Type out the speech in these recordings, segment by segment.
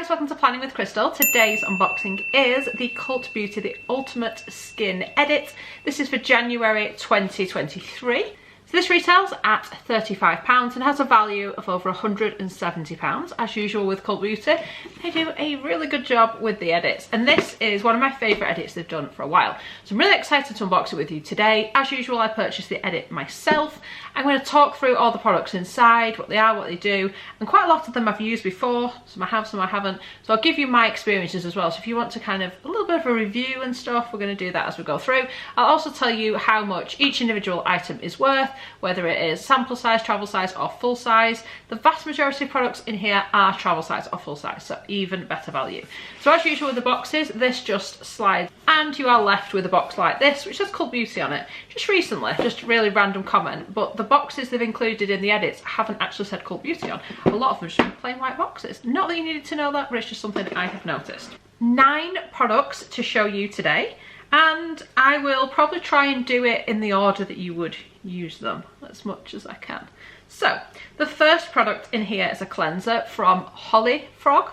guys, welcome to Planning with Crystal. Today's unboxing is the Cult Beauty The Ultimate Skin Edit. This is for January 2023. So this retails at £35 and has a value of over £170. As usual with Cult Beauty, they do a really good job with the edits, and this is one of my favourite edits they've done for a while. So I'm really excited to unbox it with you today. As usual, I purchased the edit myself. I'm going to talk through all the products inside, what they are, what they do, and quite a lot of them I've used before. Some I have, some I haven't. So I'll give you my experiences as well. So if you want to kind of a little bit of a review and stuff, we're going to do that as we go through. I'll also tell you how much each individual item is worth, whether it is sample size, travel size, or full size. The vast majority of products in here are travel size or full size, so even better value. So as usual with the boxes, this just slides and you are left with a box like this, which says Cult Beauty on it. Just recently, just a really random comment, but the boxes they've included in the edits haven't actually said Cult Beauty on. A lot of them just have plain white boxes. Not that you needed to know that, but it's just something I have noticed. 9 products to show you today, and I will probably try and do it in the order that you would use them as much as I can. So the first product in here is a cleanser from Holy Frog,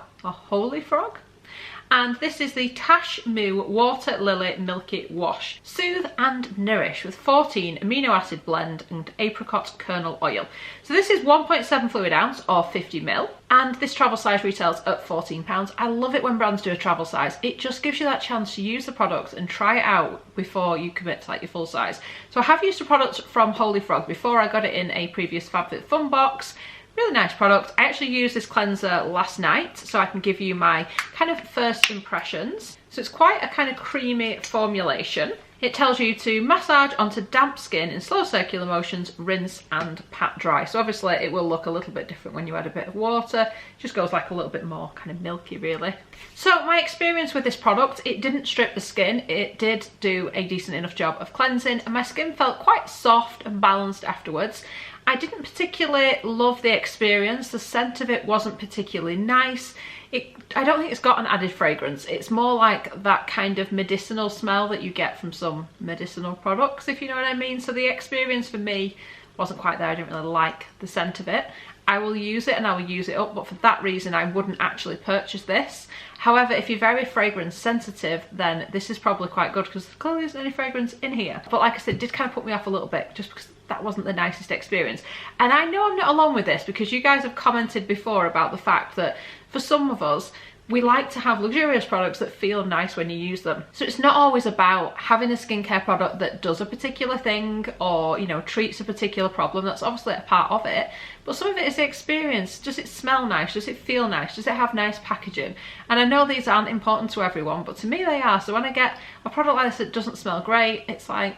and this is the Tash Moo Water Lily Milky Wash. Soothe and nourish with 14 amino acid blend and apricot kernel oil. So this is 1.7 fluid ounce or 50 ml, and this travel size retails at £14. I love it when brands do a travel size. It just gives you that chance to use the product and try it out before you commit to like your full size. So I have used a product from Holy Frog before. I got it in a previous FabFitFun box. Really nice product. I actually used this cleanser last night, so I can give you my kind of first impressions. So it's quite a kind of creamy formulation. It tells you to massage onto damp skin in slow circular motions, rinse and pat dry. So obviously it will look a little bit different when you add a bit of water. It just goes like a little bit more kind of milky really. So my experience with this product, it didn't strip the skin. It did do a decent enough job of cleansing, and my skin felt quite soft and balanced afterwards. I didn't particularly love the experience. The scent of it wasn't particularly nice. I don't think it's got an added fragrance. It's more like that kind of medicinal smell that you get from some medicinal products, if you know what I mean. So the experience for me wasn't quite there. I didn't really like the scent of it. I will use it and I will use it up, but for that reason I wouldn't actually purchase this. However, if you're very fragrance sensitive, then this is probably quite good because there clearly isn't any fragrance in here. But like I said, it did kind of put me off a little bit just because that wasn't the nicest experience. And I know I'm not alone with this because you guys have commented before about the fact that for some of us, we like to have luxurious products that feel nice when you use them. So it's not always about having a skincare product that does a particular thing or, you know, treats a particular problem. That's obviously a part of it. But some of it is the experience. Does it smell nice? Does it feel nice? Does it have nice packaging? And I know these aren't important to everyone, but to me they are. So when I get a product like this that doesn't smell great, it's like,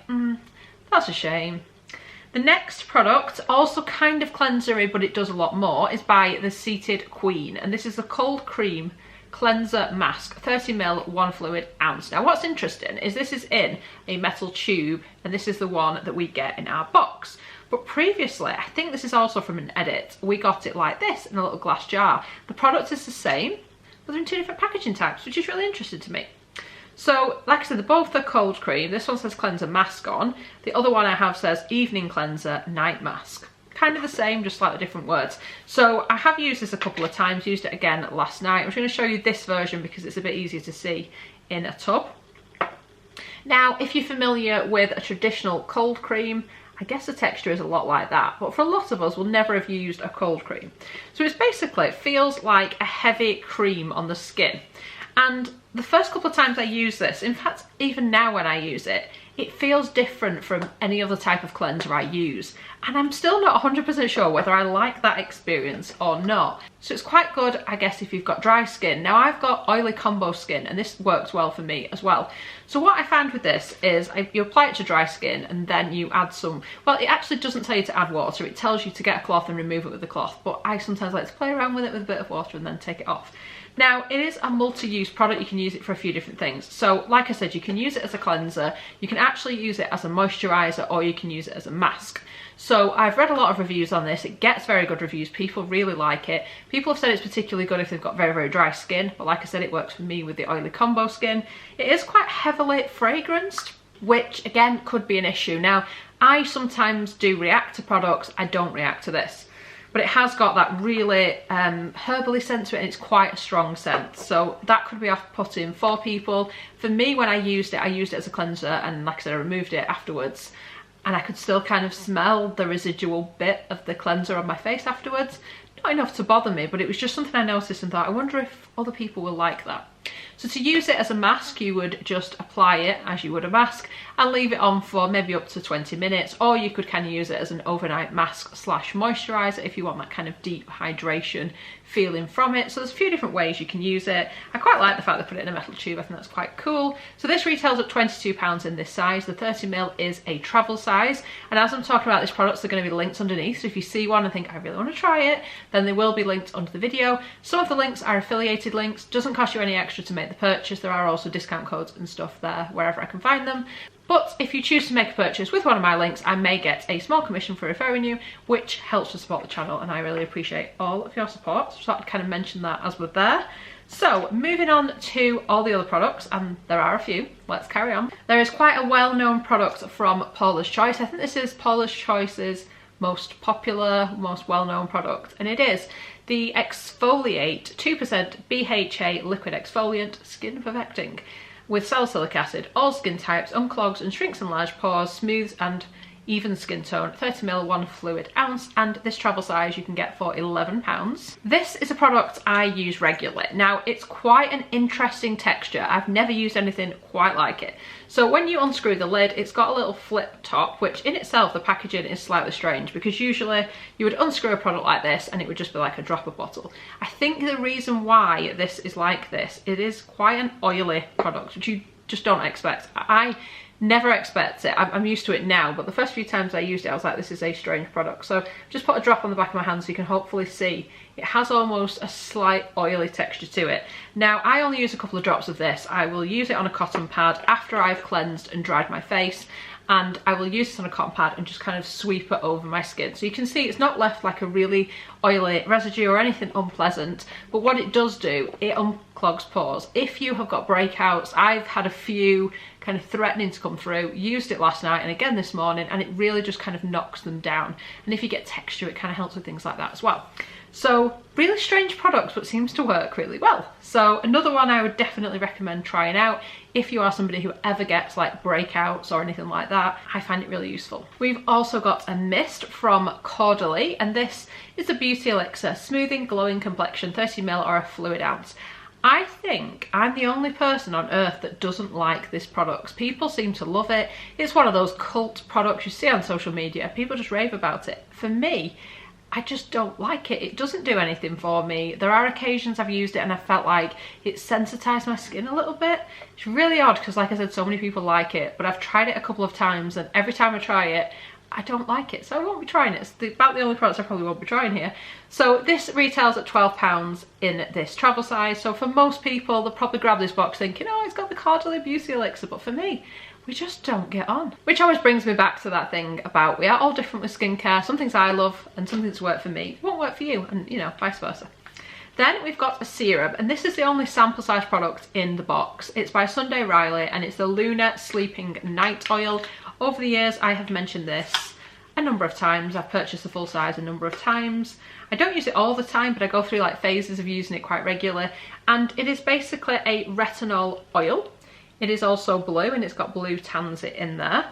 that's a shame. The next product, also kind of cleansery, but it does a lot more, is by the Seated Queen. And this is the Cold Cream Cleanser Mask, 30 ml, 1 fluid ounce. Now what's interesting is this is in a metal tube, and this is the one that we get in our box. But previously, I think this is also from an edit, we got it like this in a little glass jar. The product is the same, but they're in 2 different packaging types, which is really interesting to me. So, like I said, they're both the cold cream. This one says cleanser mask on. The other one I have says evening cleanser night mask. Kind of the same, just slightly different words. So I have used this a couple of times, used it again last night. I'm just going to show you this version because it's a bit easier to see in a tub. Now, if you're familiar with a traditional cold cream, I guess the texture is a lot like that, but for a lot of us, we'll never have used a cold cream. So it's basically, it feels like a heavy cream on the skin. And the first couple of times I use this, in fact, even now when I use it, it feels different from any other type of cleanser I use. And I'm still not 100% sure whether I like that experience or not. So it's quite good, I guess, if you've got dry skin. Now I've got oily combo skin and this works well for me as well. So what I found with this is you apply it to dry skin and then you add some, well, it actually doesn't tell you to add water. It tells you to get a cloth and remove it with the cloth. But I sometimes like to play around with it with a bit of water and then take it off. Now, it is a multi-use product. You can use it for a few different things. So, like I said, you can use it as a cleanser, you can actually use it as a moisturizer, or you can use it as a mask. So, I've read a lot of reviews on this. It gets very good reviews. People really like it. People have said it's particularly good if they've got very, very dry skin. But like I said, it works for me with the oily combo skin. It is quite heavily fragranced, which, again, could be an issue. Now, I sometimes do react to products. I don't react to this. but it has got that really herbally scent to it, and it's quite a strong scent, so that could be off-putting for people. For me, when I used it as a cleanser, and like I said, I removed it afterwards, and I could still kind of smell the residual bit of the cleanser on my face afterwards. Not enough to bother me, but it was just something I noticed and thought, I wonder if other people will like that. So to use it as a mask, you would just apply it as you would a mask and leave it on for maybe up to 20 minutes, or you could kind of use it as an overnight mask slash moisturizer if you want that kind of deep hydration feeling from it. So there's a few different ways you can use it. I quite like the fact they put it in a metal tube. I think that's quite cool. So this retails at £22 in this size. The 30ml is a travel size, and as I'm talking about these products, they're going to be linked underneath, so if you see one and think I really want to try it, then they will be linked under the video. Some of the links are affiliated links. Doesn't cost you any extra to make the purchase. There are also discount codes and stuff there wherever I can find them. But if you choose to make a purchase with one of my links, I may get a small commission for referring you, which helps to support the channel, and I really appreciate all of your support. So I'd kind of mention that as we're there. So moving on to all the other products, and there are a few, let's carry on. There is quite a well-known product from Paula's Choice. I think this is Paula's Choice's most popular, most well-known product, and it is the Exfoliate 2% BHA liquid exfoliant skin perfecting with salicylic acid. All skin types, unclogs and shrinks enlarged pores, smooths and even skin tone. 30ml 1 fluid ounce, and this travel size you can get for £11. This is a product I use regularly. Now, it's quite an interesting texture. I've never used anything quite like it. So when you unscrew the lid, it's got a little flip top, which in itself the packaging is slightly strange, because usually you would unscrew a product like this and it would just be like a dropper bottle. I think the reason why this is like this, it is quite an oily product, which you just don't expect. I never expect it. I'm used to it now, but the first few times I used it, I was like, this is a strange product. So just put a drop on the back of my hand so you can hopefully see. It has almost a slight oily texture to it. Now, I only use a couple of drops of this. I will use it on a cotton pad after I've cleansed and dried my face, and I will use this on a cotton pad and just kind of sweep it over my skin. So you can see it's not left like a really oily residue or anything unpleasant, but what it does do, it unclogs pores. If you have got breakouts, I've had a few kind of threatening to come through, used it last night and again this morning, and it really just kind of knocks them down. And if you get texture, it kind of helps with things like that as well. So really strange product, but seems to work really well. So another one I would definitely recommend trying out if you are somebody who ever gets like breakouts or anything like that. I find it really useful. We've also got a mist from Caudalie, and this is a beauty elixir, smoothing glowing complexion, 30ml or a fluid ounce. I think I'm the only person on earth that doesn't like this product. People seem to love it. It's one of those cult products you see on social media. People just rave about it. For me, I just don't like it. It doesn't do anything for me. There are occasions I've used it and I felt like it sensitized my skin a little bit. It's really odd because, like I said, so many people like it, but I've tried it a couple of times and every time I try it, I don't like it, so I won't be trying it. It's about the only products I probably won't be trying here. So this retails at £12 in this travel size. So for most people, they'll probably grab this box thinking, oh, it's got the Caudalie Beauty Elixir, but for me, we just don't get on. Which always brings me back to that thing about we are all different with skincare. Some things I love and some things work for me won't work for you, and you know, vice versa. Then we've got a serum, and this is the only sample size product in the box. It's by Sunday Riley, and it's the Lunar Sleeping Night Oil. Over the years, I have mentioned this a number of times. I've purchased the full size a number of times. I don't use it all the time, but I go through like phases of using it quite regularly. And it is basically a retinol oil. It is also blue, and it's got blue tansy in there.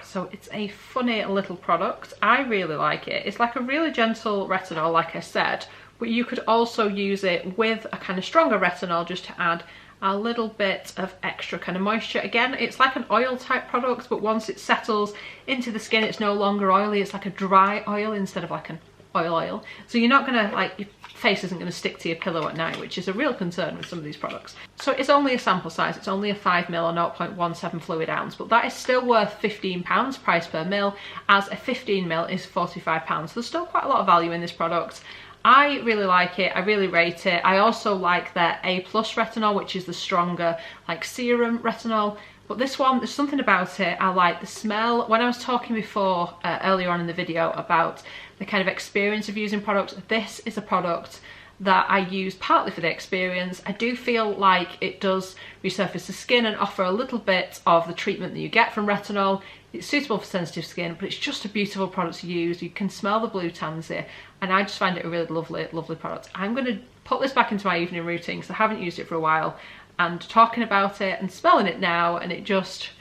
So it's a funny little product. I really like it. It's like a really gentle retinol, like I said, but you could also use it with a kind of stronger retinol just to add a little bit of extra kind of moisture. Again, it's like an oil type product, but once it settles into the skin, it's no longer oily. It's like a dry oil instead of like an oil. So you're not gonna, like, your face isn't gonna stick to your pillow at night, which is a real concern with some of these products. So it's only a sample size. It's only a 5ml or 0.17 fluid ounce, but that is still worth £15 price per mil, as a 15ml is £45. So there's still quite a lot of value in this product. I really like it. I really rate it. I also like their A+ retinol, which is the stronger like serum retinol. But this one, there's something about it. I like the smell. When I was talking before, earlier on in the video, about the kind of experience of using products, this is a product that I use partly for the experience. I do feel like it does resurface the skin and offer a little bit of the treatment that you get from retinol. It's suitable for sensitive skin, but it's just a beautiful product to use. You can smell the blue tans here, and I just find it a really lovely product. I'm going to put this back into my evening routine because I haven't used it for a while, and talking about it and smelling it now, and it just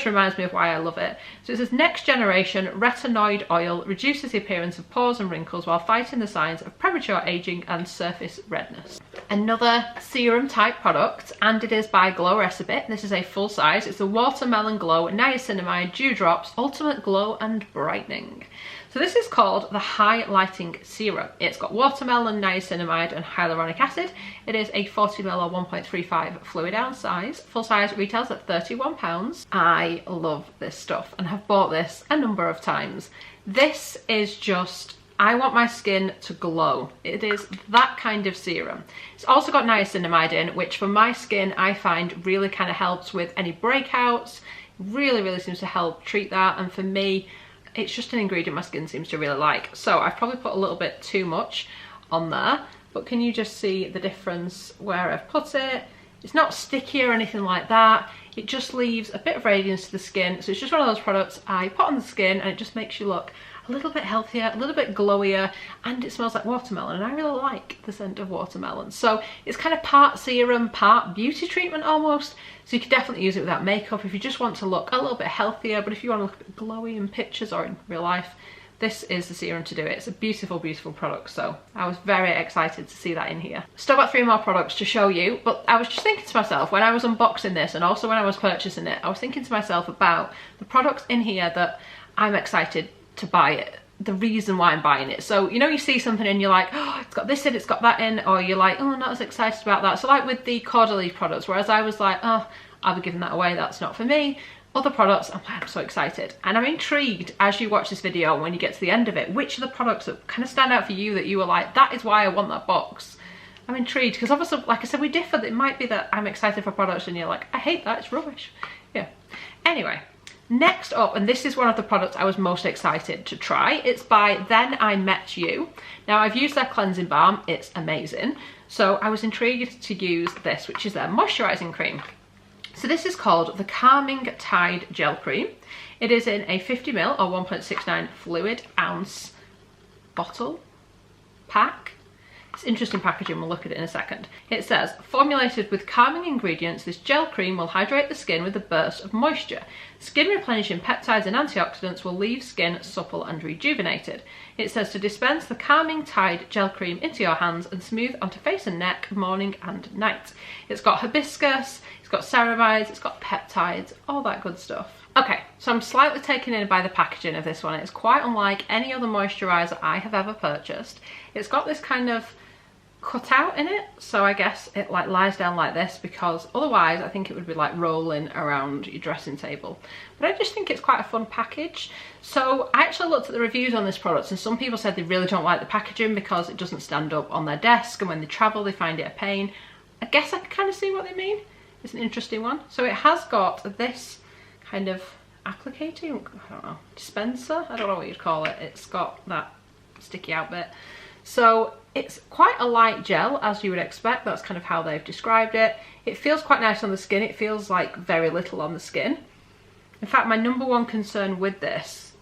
reminds me of why I love it. So it says next generation retinoid oil reduces the appearance of pores and wrinkles while fighting the signs of premature aging and surface redness. Another serum type product, and it is by Glow Recipe. This is a full size. It's the Watermelon Glow Niacinamide Dewdrops Ultimate Glow and Brightening. So this is called the Highlighting Serum. It's got watermelon, niacinamide and hyaluronic acid. It is a 40ml or 1.35 fluid ounce size. Full size retails at £31. I love this stuff and have bought this a number of times. This is just, I want my skin to glow. It is that kind of serum. It's also got niacinamide in, which for my skin I find really kind of helps with any breakouts. Really seems to help treat that, and for me, it's just an ingredient my skin seems to really like. So I've probably put a little bit too much on there, but can you just see the difference where I've put it? It's not sticky or anything like that. It just leaves a bit of radiance to the skin. So it's just one of those products I put on the skin and it just makes you look a little bit healthier, a little bit glowier, and it smells like watermelon, and I really like the scent of watermelon. So it's kind of part serum, part beauty treatment almost. So you could definitely use it without makeup if you just want to look a little bit healthier, but if you want to look glowy in pictures or in real life, this is the serum to do it. It's a beautiful product, so I was very excited to see that in here. Still got 3 more products to show you, but I was just thinking to myself when I was unboxing this, and also when I was purchasing it, I was thinking to myself about the products in here that I'm excited to buy it, the reason why I'm buying it. So you know, you see something and you're like, oh, it's got this in, it's got that in, or you're like, oh, I'm not as excited about that. So like with the Caudalie products, whereas I was like, oh, I'll be giving that away, that's not for me. Other products, I'm like, I'm so excited. And I'm intrigued as you watch this video and when you get to the end of it, which are the products that kind of stand out for you that you were like, that is why I want that box. I'm intrigued because obviously, like I said, we differ. It might be that I'm excited for products and you're like, I hate that, it's rubbish. Yeah. Anyway, next up, and this is one of the products I was most excited to try. It's by Then I Met You. Now I've used their cleansing balm, it's amazing. So I was intrigued to use this, which is their moisturising cream. So this is called the Calming Tide Gel Cream. It is in a 50ml or 1.69 fluid ounce bottle pack. It's interesting packaging, we'll look at it in a second. It says, formulated with calming ingredients, this gel cream will hydrate the skin with a burst of moisture. Skin replenishing peptides and antioxidants will leave skin supple and rejuvenated. It says to dispense the Calming Tide Gel Cream into your hands and smooth onto face and neck morning and night. It's got hibiscus, it's got ceramides, it's got peptides, all that good stuff. Okay, so I'm slightly taken in by the packaging of this one. It's quite unlike any other moisturiser I have ever purchased. It's got this kind of cutout in it, so I guess it like lies down like this, because otherwise I think it would be like rolling around your dressing table. But I just think it's quite a fun package. So I actually looked at the reviews on this product, and some people said they really don't like the packaging because it doesn't stand up on their desk, and when they travel they find it a pain. I guess I can kind of see what they mean. It's an interesting one. So it has got this kind of applicator, I don't know, dispenser, I don't know what you'd call it. It's got that sticky out bit. So it's quite a light gel, as you would expect. That's kind of how they've described it. It feels quite nice on the skin. It feels like very little on the skin. In fact, my number one concern with this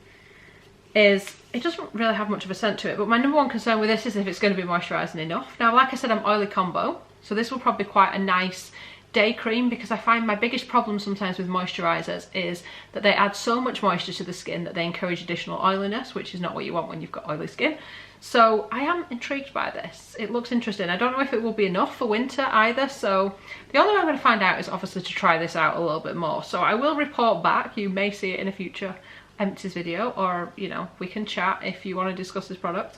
is it doesn't really have much of a scent to it, but my number one concern with this is if it's going to be moisturising enough. Now, like I said, I'm oily combo, so this will probably be quite a nice day cream, because I find my biggest problem sometimes with moisturisers is that they add so much moisture to the skin that they encourage additional oiliness, which is not what you want when you've got oily skin. So I am intrigued by this. It looks interesting. I don't know if it will be enough for winter either, so the only way I'm going to find out is obviously to try this out a little bit more. So I will report back. You may see it in a future empties video, or you know, we can chat if you want to discuss this product.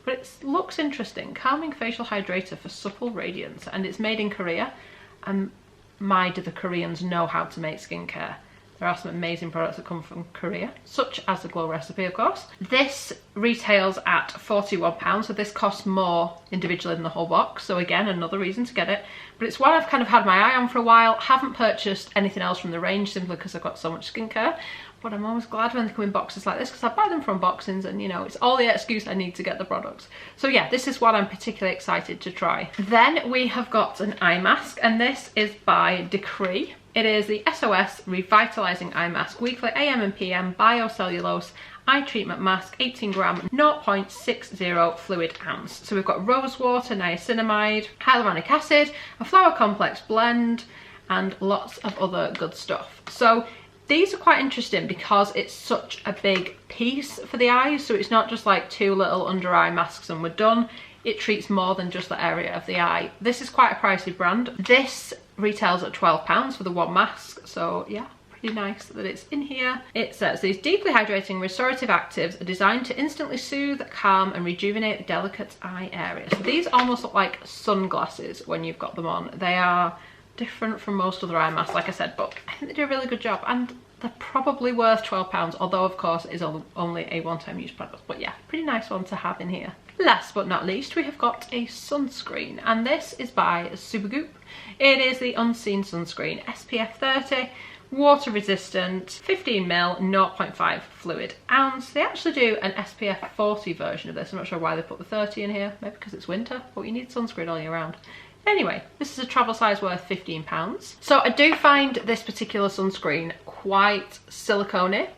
But it looks interesting. Calming facial hydrator for supple radiance, and it's made in Korea. And my, do the Koreans know how to make skincare. There are some amazing products that come from Korea, such as the Glow Recipe, of course. This retails at £41, so this costs more individually than the whole box. So again, another reason to get it. But it's one I've kind of had my eye on for a while. Haven't purchased anything else from the range simply because I've got so much skincare. But I'm always glad when they come in boxes like this because I buy them from boxings and, you know, it's all the excuse I need to get the products. So yeah, this is what I'm particularly excited to try. Then we have got an eye mask, and this is by Decree. It is the SOS Revitalizing Eye Mask, weekly AM and PM biocellulose eye treatment mask, 18 gram, 0.60 fluid ounce. So we've got rose water, niacinamide, hyaluronic acid, a flower complex blend, and lots of other good stuff. So these are quite interesting because it's such a big piece for the eyes. So it's not just like 2 little under eye masks and we're done. It treats more than just the area of the eye. This is quite a pricey brand. This retails at £12 for the one mask. So yeah, pretty nice that it's in here. It says these deeply hydrating restorative actives are designed to instantly soothe, calm and rejuvenate the delicate eye area. So these almost look like sunglasses when you've got them on. They are different from most other eye masks, like I said, but I think they do a really good job, and they're probably worth £12, although of course it is only a one-time use product. But yeah, pretty nice one to have in here. Last but not least, we have got a sunscreen, and this is by Supergoop. It is the Unseen Sunscreen, SPF 30, water resistant, 15ml, 0.5 fluid ounce. They actually do an SPF 40 version of this. I'm not sure why they put the 30 in here, maybe because it's winter, but you need sunscreen all year round. Anyway, this is a travel size worth £15. So I do find this particular sunscreen quite silicone-y,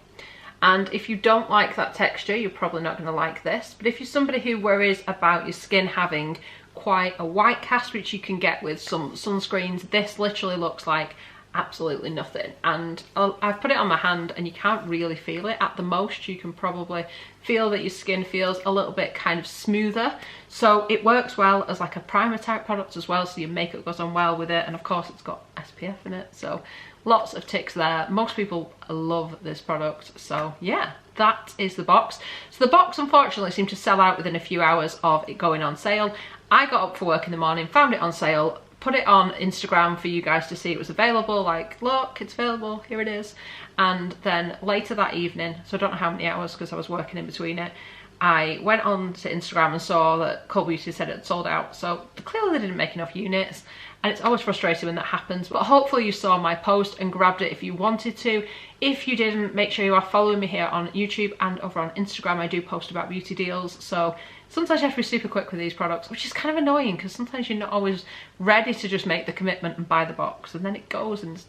and if you don't like that texture, you're probably not going to like this. But if you're somebody who worries about your skin having quite a white cast, which you can get with some sunscreens, this literally looks like absolutely nothing. And I've put it on my hand and you can't really feel it. At the most, you can probably feel that your skin feels a little bit kind of smoother. So it works well as like a primer type product as well, so your makeup goes on well with it. And of course it's got SPF in it, so lots of ticks there. Most people love this product. So yeah, that is the box. So the box unfortunately seemed to sell out within a few hours of it going on sale. I got up for work in the morning, found it on sale, put it on Instagram for you guys to see it was available, like, look, it's available, here it is. And then later that evening, so I don't know how many hours because I was working in between it, I went on to Instagram and saw that Cult Beauty said it had sold out. So clearly they didn't make enough units, and it's always frustrating when that happens. But hopefully you saw my post and grabbed it if you wanted to. If you didn't, make sure you are following me here on YouTube and over on Instagram. I do post about beauty deals, so sometimes you have to be super quick with these products, which is kind of annoying because sometimes you're not always ready to just make the commitment and buy the box, and then it goes and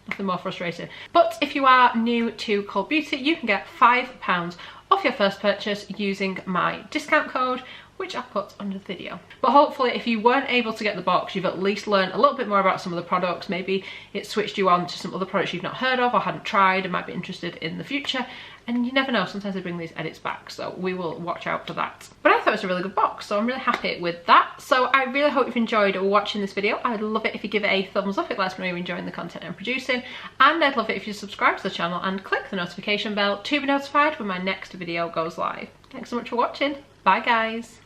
nothing more frustrating. But if you are new to Cult Beauty, you can get £5 off your first purchase using my discount code, which I'll put under the video. But hopefully if you weren't able to get the box, you've at least learned a little bit more about some of the products. Maybe it switched you on to some other products you've not heard of or hadn't tried and might be interested in the future. And you never know, sometimes they bring these edits back, so we will watch out for that. But I thought it was a really good box, so I'm really happy with that. So I really hope you've enjoyed watching this video. I'd love it if you give it a thumbs up. It lets me know you're enjoying the content I'm producing. And I'd love it if you subscribe to the channel and click the notification bell to be notified when my next video goes live. Thanks so much for watching. Bye guys.